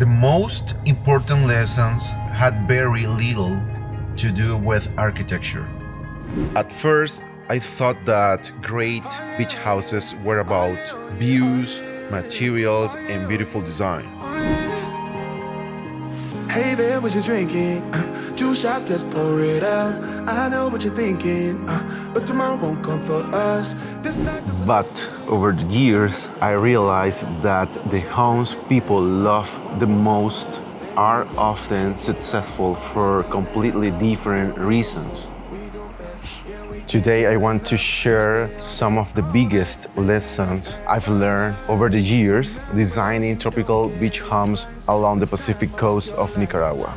The most important lessons had very little to do with architecture. At first, I thought that great beach houses were about views, materials, and beautiful design. Hey there, what you drinking? Two shots, let's pour it out. I know what you're thinking, but tomorrow won't come for us. But over the years, I realized that the homes people love the most are often successful for completely different reasons. Today, I want to share some of the biggest lessons I've learned over the years designing tropical beach homes along the Pacific coast of Nicaragua.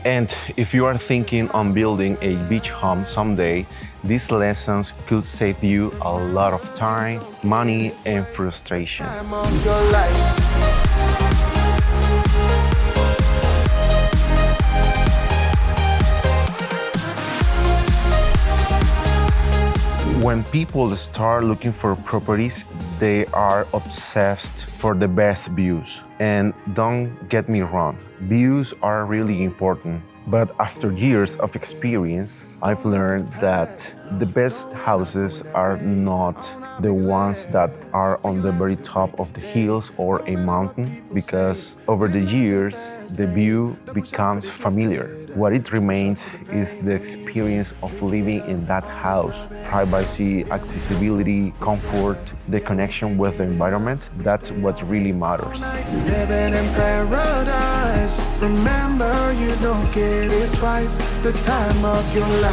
And if you are thinking on building a beach home someday, these lessons could save you a lot of time, money, and frustration. When people start looking for properties, they are obsessed for the best views. And don't get me wrong, views are really important. But after years of experience, I've learned that the best houses are not the ones that are on the very top of the hills or a mountain, because over the years, the view becomes familiar. What it remains is the experience of living in that house. Privacy, accessibility, comfort, the connection with the environment, that's what really matters. Living in paradise. Remember, you don't get it twice. The time of your life.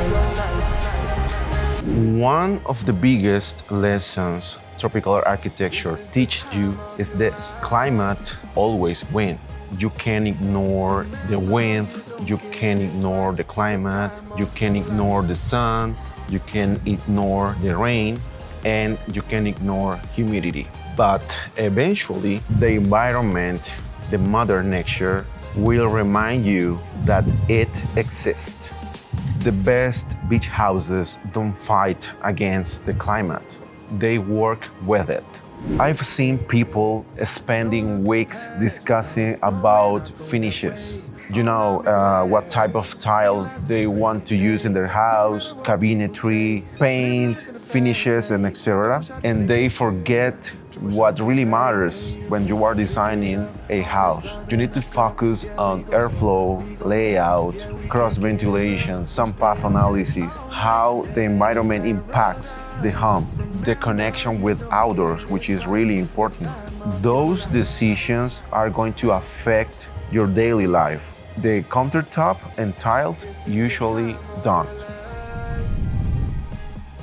One of the biggest lessons tropical architecture teaches you is this: climate always wins. You can't ignore the wind, you can't ignore the climate, you can't ignore the sun, you can't ignore the rain, and you can't ignore humidity. But eventually, the environment, the mother nature, will remind you that it exists. The best beach houses don't fight against the climate, they work with it. I've seen people spending weeks discussing about finishes. You know, what type of tile they want to use in their house, cabinetry, paint, finishes, and etc. And they forget what really matters when you are designing a house. You need to focus on airflow, layout, cross ventilation, some path analysis, how the environment impacts the home, the connection with outdoors, which is really important. Those decisions are going to affect your daily life. The countertop and tiles usually don't.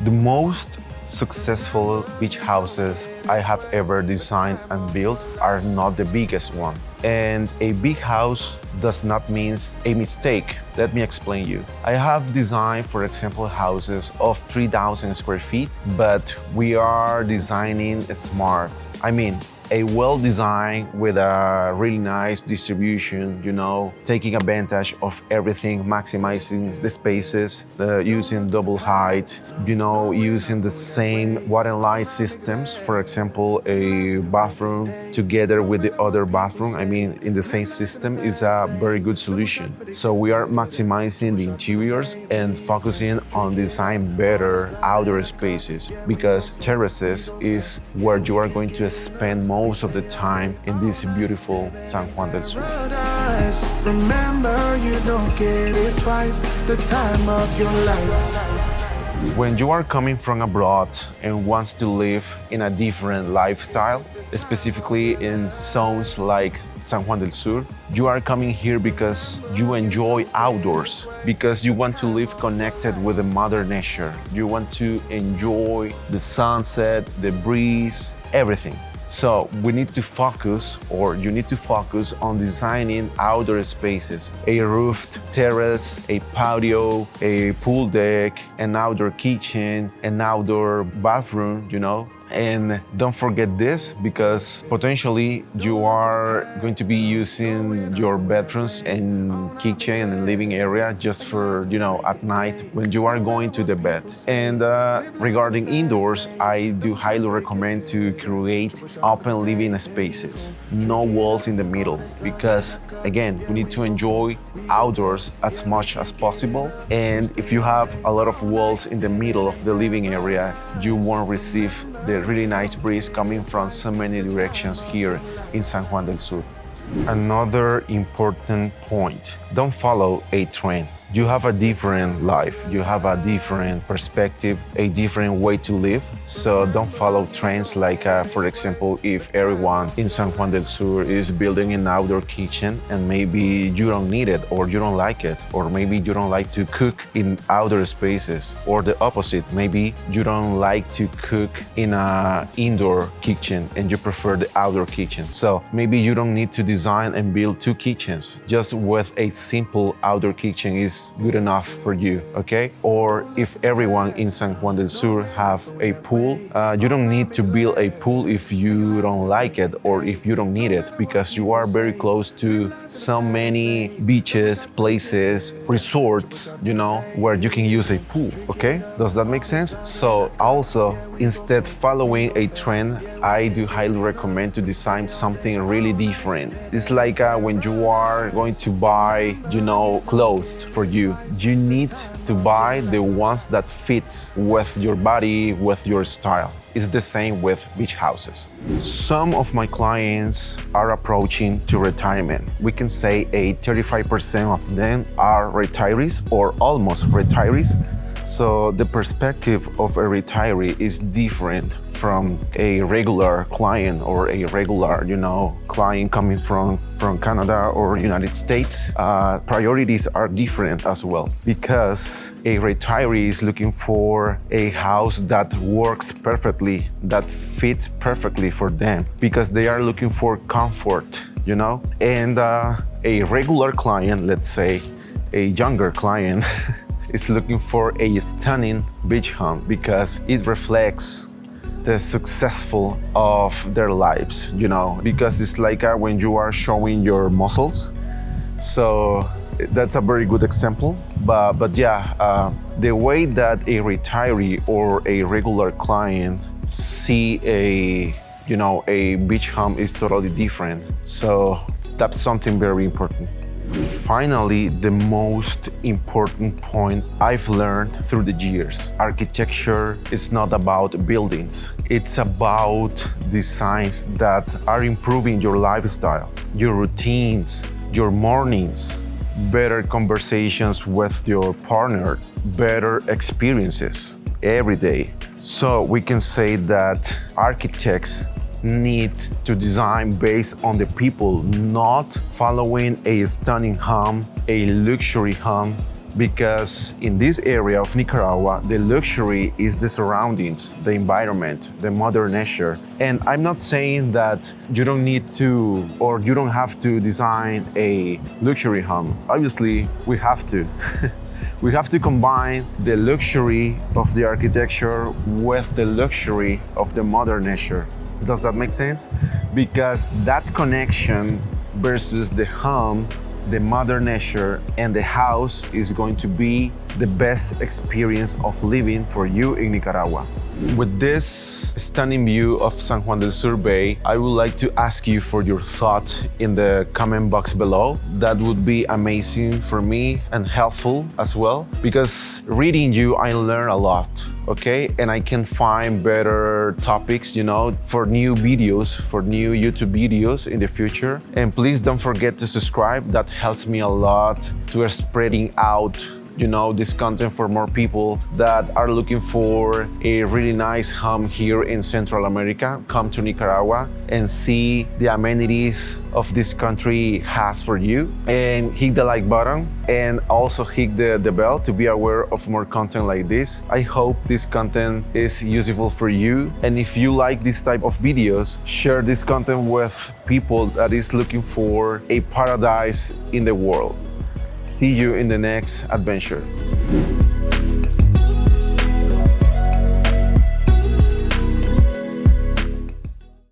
The most successful beach houses I have ever designed and built are not the biggest one. And a big house does not mean a mistake. Let me explain you. I have designed, for example, houses of 3,000 square feet, but we are designing smart. I mean, a well-designed with a really nice distribution, you know, taking advantage of everything, maximizing the spaces, using double height, you know, using the same water line systems. For example, a bathroom together with the other bathroom, I mean, in the same system is a very good solution. So we are maximizing the interiors and focusing on design better outdoor spaces, because terraces is where you are going to spend most of the time in this beautiful San Juan del Sur. Remember, you don't get it twice. The time of your life. When you are coming from abroad and wants to live in a different lifestyle, specifically in zones like San Juan del Sur, you are coming here because you enjoy outdoors, because you want to live connected with the mother nature. You want to enjoy the sunset, the breeze, everything. So we need to focus, or you need to focus on designing outdoor spaces, a roofed terrace, a patio, a pool deck, an outdoor kitchen, an outdoor bathroom, you know, And don't forget this, because potentially you are going to be using your bedrooms and kitchen and living area just for, at night when you are going to the bed. And regarding indoors, I do highly recommend to create open living spaces, no walls in the middle, because again, we need to enjoy outdoors as much as possible. And if you have a lot of walls in the middle of the living area, you won't receive the really nice breeze coming from so many directions here in San Juan del Sur. Another important point, don't follow a trend. You have a different life, you have a different perspective, a different way to live. So don't follow trends like, for example, if everyone in San Juan del Sur is building an outdoor kitchen and maybe you don't need it or you don't like it, or maybe you don't like to cook in outdoor spaces, or the opposite, maybe you don't like to cook in an indoor kitchen and you prefer the outdoor kitchen. So maybe you don't need to design and build two kitchens. Just with a simple outdoor kitchen is good enough for you, okay? Or if everyone in San Juan del Sur have a pool, you don't need to build a pool if you don't like it or if you don't need it, because you are very close to so many beaches, places, resorts, where you can use a pool, okay? Does that make sense? So also, instead following a trend, I do highly recommend to design something really different. It's like when you are going to buy, clothes for you need to buy the ones that fits with your body, with your style. It's the same with beach houses. Some of my clients are approaching to retirement. We can say a 35% of them are retirees or almost retirees. So the perspective of a retiree is different from a regular client or a regular, client coming from Canada or United States. Priorities are different as well, because a retiree is looking for a house that works perfectly, that fits perfectly for them, because they are looking for comfort, And a regular client, let's say a younger client, is looking for a stunning beach home because it reflects the successful of their lives, because it's like when you are showing your muscles. So that's a very good example. But yeah, the way that a retiree or a regular client see a beach home is totally different. So that's something very important. Finally, the most important point I've learned through the years. Architecture is not about buildings. It's about designs that are improving your lifestyle, your routines, your mornings, better conversations with your partner, better experiences every day. So we can say that architects need to design based on the people, not following a stunning home, a luxury home, because in this area of Nicaragua, the luxury is the surroundings, the environment, the mother nature. And I'm not saying that you don't need to, or you don't have to design a luxury home. Obviously, we have to. We have to combine the luxury of the architecture with the luxury of the mother nature. Does that make sense? Because that connection versus the home, the mother nature, and the house is going to be the best experience of living for you in Nicaragua. With this stunning view of San Juan del Sur Bay, I would like to ask you for your thoughts in the comment box below. That would be amazing for me and helpful as well, because reading you, I learn a lot. Okay, and I can find better topics, for new videos, for new YouTube videos in the future. And please don't forget to subscribe. That helps me a lot to spreading out this content for more people that are looking for a really nice home here in Central America. Come to Nicaragua and see the amenities of this country has for you, and hit the like button and also hit the bell to be aware of more content like this. I hope this content is useful for you, and if you like this type of videos, share this content with people that is looking for a paradise in the world. See you in the next adventure.